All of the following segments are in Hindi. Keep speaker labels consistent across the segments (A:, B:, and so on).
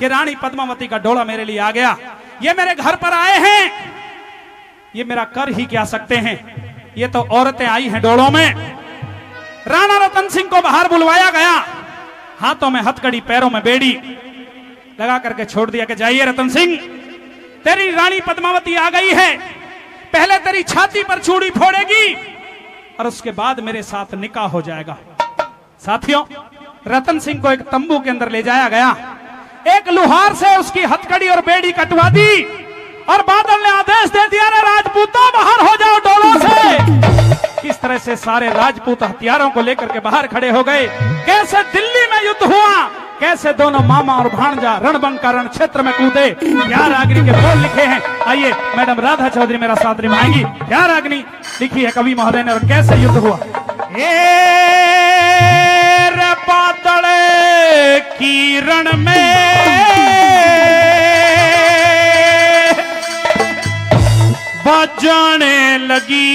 A: कि रानी पद्मावती का डोला मेरे लिए आ गया। ये मेरे घर पर आए हैं, ये मेरा कर ही क्या सकते हैं। ये तो औरतें आई हैं डोलों में। राणा रतन सिंह को बाहर बुलवाया गया, हाथों में हथकड़ी पैरों में बेड़ी लगा करके छोड़ दिया कि जाइए रतन सिंह, तेरी रानी पद्मावती आ गई है, पहले तेरी छाती पर चूड़ी फोड़ेगी और उसके बाद मेरे साथ निकाह हो जाएगा। साथियों, रतन सिंह को एक तंबू के अंदर ले जाया गया, एक लुहार से उसकी हथकड़ी और बेड़ी कटवा दी और बादल ने आदेश दे दिया, रे राजपूतों बाहर हो जाओ डोलों से। किस तरह से सारे राजपूत हथियारों को लेकर के बाहर खड़े हो गए। कैसे दिल्ली में युद्ध हुआ, कैसे दोनों मामा और भांजा रणबंका रण क्षेत्र में कूदे। क्या रागनी के बोल लिखे हैं, आइए मैडम राधा चौधरी मेरा साथ निभाएंगी। क्या रागनी लिखी है कवि महोदय ने और कैसे युद्ध हुआ। बादल की रण में बजाने लगी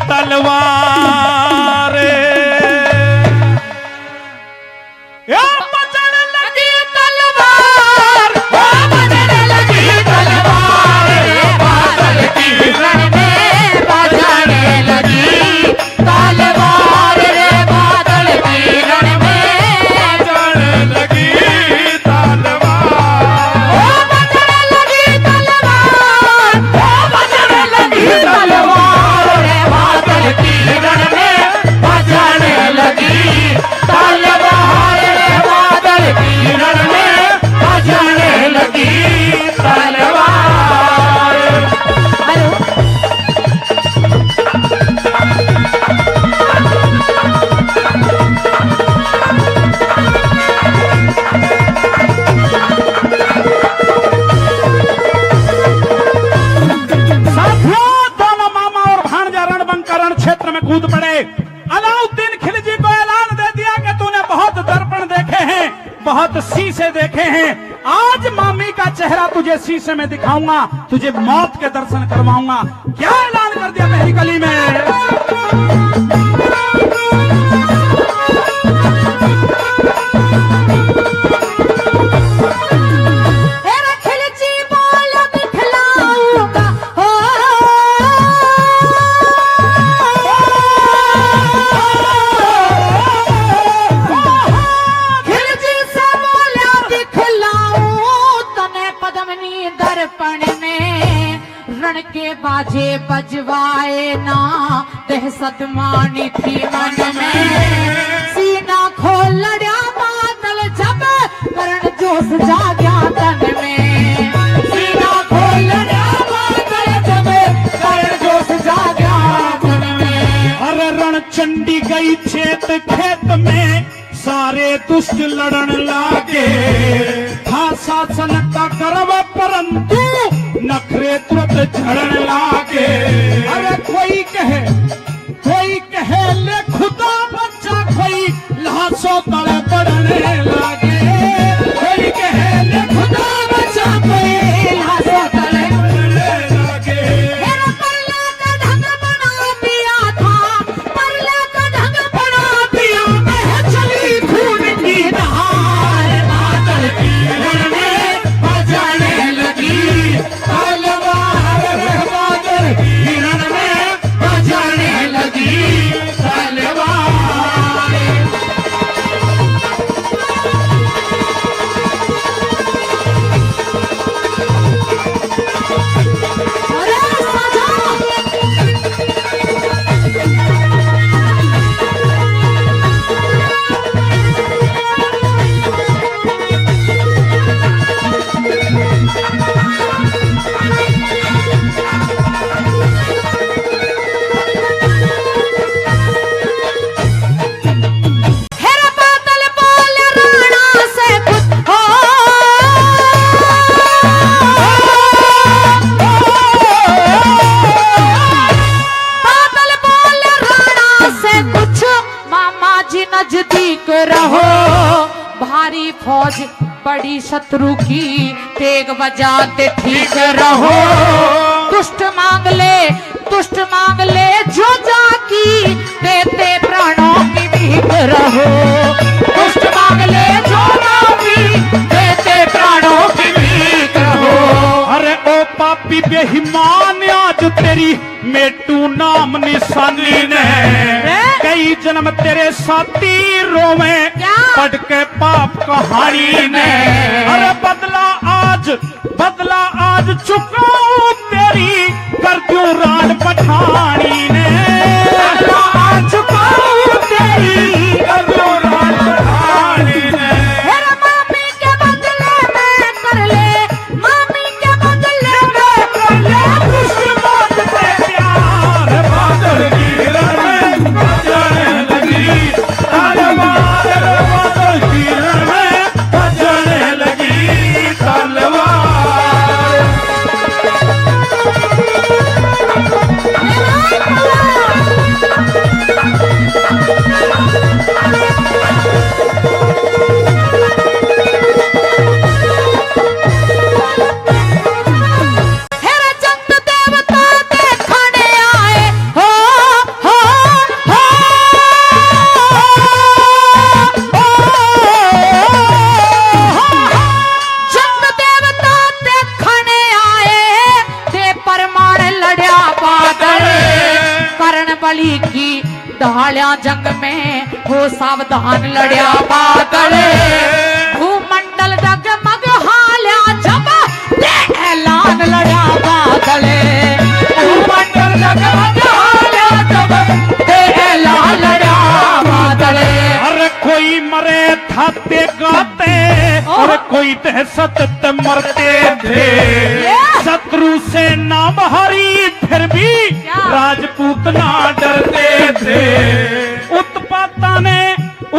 A: तलवार, बजाने लगी तलवार, बजाने लगी तलवार, बादल की रण में बजाने लगी तलवार, बादल की रण में बजाने लगी तलवार, बजाने लगी तलवार, बजाने लगी तलवार, बादल की रण में बजाने लगी तलवार, बादल की रण में बजाने लगी तलवार। कूद पड़े। अलाउद्दीन खिलजी को ऐलान दे दिया कि तूने बहुत दर्पण देखे हैं, बहुत शीशे देखे हैं, आज मामी का चेहरा तुझे शीशे में दिखाऊंगा, तुझे मौत के दर्शन करवाऊंगा। क्या ऐलान कर दिया मेरी गली में।
B: के बाजे बजवाए ना, दहशत मानी थी मन में, सीना खोल लड़ा बादल जब करण जोश जाग्या तन में, सीना खोल लड़ा बादल जब करण जोश जाग्या तन में।
A: अरे रण चंडी गई खेत खेत में, सारे दुष्ट लड़न लागे, था शासन का गर्व परंतु नखरे तुरंत झड़न लागे। अरे कोई कहे ले खुदा बच्चा, कोई लाशों तले पड़ने लागे, कोई कहे ले खुदा बच्चा, कोई लाशों तले पड़ने लागे।
B: मेरा परले का ढंग बना दिया था, परले का ढंग बना दिया, मैं चली खून की नहार, बादल की रण में बजाने लगी तलवार, बादल की रण में बजाने लगी तलवार। अरे सजा नजदीक रहो, भारी फौज बड़ी शत्रु की, तेग बजाते ठीक रहो, दुष्ट मांग ले जो जाकी, देते प्राणों की भीख रहो, दुष्ट मांग ले जो जाकी,
A: तेरी मेटू नाम निशानी ने कई जन्म तेरे साथी रोवे
B: क्या?
A: पढ़ के पाप कहानी ने अरे बदला आज चुकाऊं तेरी कर दूं रान पठानी ने बदला आज चुकाऊं तेरी कर दूं रान पठानी ने
B: मेरा मामी के बदले में कर ले, मामी के बदले में कर ले
A: खुश मौत से प्यार बादल गिरन में बजने लगी तलवार बादल गिरन में बजने लगी तलवार
B: हेरा चंद देवता देखने आए हो चंद देवता देखने आए ते परमाण लड़या बादल करण बलि की ढालिया जंग में हो सावधान लड़या बादल भूमंडल डगमग हाल्या जब ते ऐलान लड़या बादल भूमंडल डगमग हाल्या जब ते ऐलान लड़या बादल
A: अरे कोई मरे थाते गाते और कोई दहशत ते मरते थे शत्रु से ना बहारी फिर भी राजपूत ना डरते थे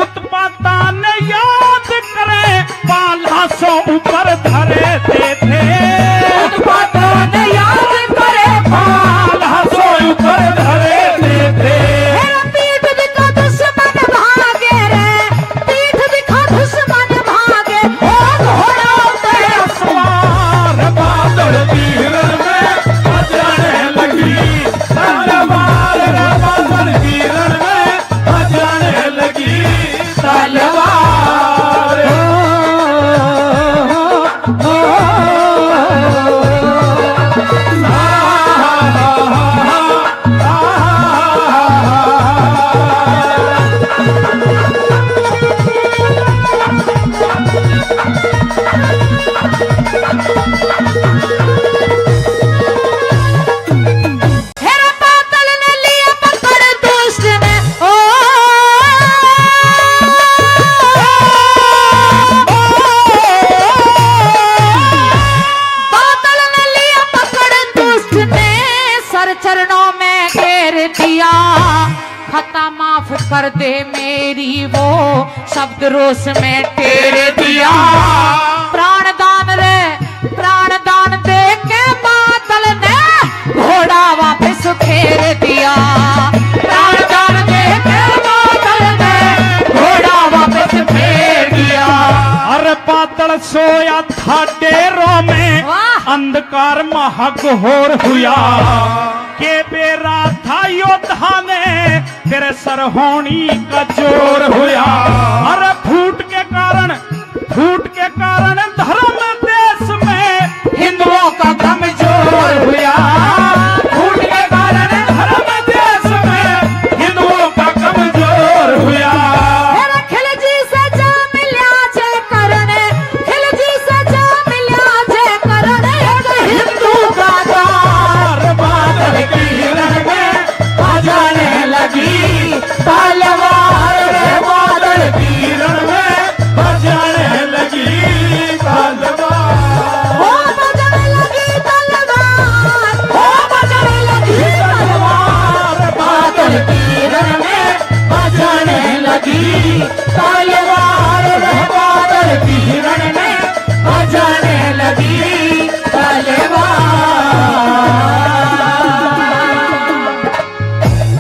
A: उत्पाता ने याद करे पाला सो ऊपर धरे थे उत्पाता ने याद करे पाला सो ऊपर धरे थे
B: हेरा पीठ दिखा दुश्मन भागे रे, पीठ दिखा दुश्मन भागे ओ घोड़ा उतरे
A: सवार बादल गिरन में बजने लगी तलवार बादल गिरन में बजने लगी तलवार
B: हेरा बादल ने लिया पकड़ दुष्ट ने ओ बादल ने लिया पकड़ दुष्ट ने सर चरणों में घेर दिया खता माफ कर दे मेरी वो शब्द रोष में टेर दिया प्राणदान दे के बादल ने घोड़ा वापस फेर दिया प्राणदान दे के बादल ने घोड़ा वापस फेर दिया
A: अरे बादल सोया था डेरों में
B: वाह!
A: अंधकार महाघोर हुआ के बेरा था योद्धा ने तेरे सरहोनी का जोर हुआ